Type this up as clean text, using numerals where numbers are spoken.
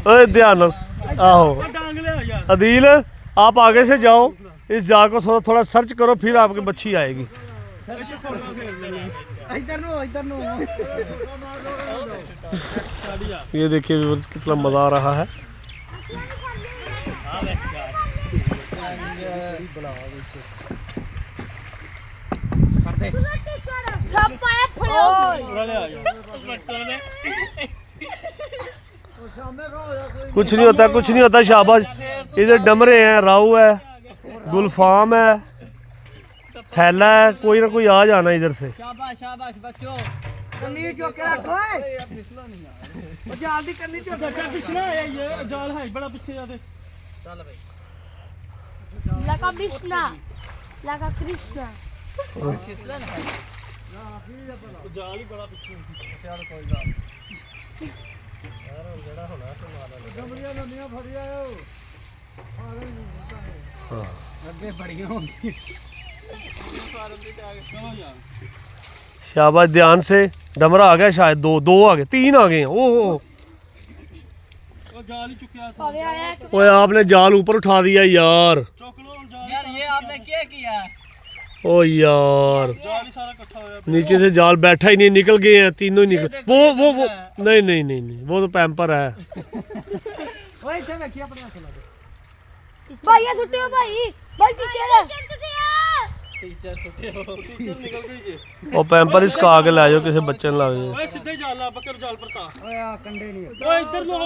ओए ध्यान आहो अदील आप आगे से जाओ, इस जाल को थोड़ा थोड़ा सर्च करो, फिर आपकी मच्छी आएगी। ये देखिए व्यूअर्स कितना मजा आ रहा है। कुछ नहीं होता, कुछ नहीं होता, शाबाश। इधर डमरे हैं, राऊ है, गुलफाम है, थैला है, कोई ना कोई आ जाना इधर से। शाबाश शाबाश बच्चों। जाल है बड़ा पीछे जाते। चल भाई लगा कृष्णा, लगा कृष्णा। जाल ही बड़ा पीछे। चल कोई बात शाबाश, ध्यान से। डमरा आ गया शायद, दो आ गए, 3 आ गए हैं। ओह जाल ही चुका। ओए आपने जाल ऊपर उठा दिया यार। यार ये आपने क्या किया? ओ यार जाल ही सारा इकट्ठा होया। नीचे से जाल बैठा ही नहीं, निकल गए हैं तीनों ही निकल। वो नहीं नहीं नहीं नहीं, वो तो पैम्पर है। भाई ये छुट्टी हो भाई, भाई टीचर छुट्टी हो, टीचर निकल गई जी। ਉਹ ਪੈਂਪਰ ਇਸ ਕਾ ਕੇ ਲੈ ਜਾਓ, ਕਿਸੇ ਬੱਚੇ ਨੂੰ ਲਾ ਜਾਓ। ओए सीधे जाल ला, पकड़ जाल पर ता। ओए आ कंडे नहीं ओए इधर लो।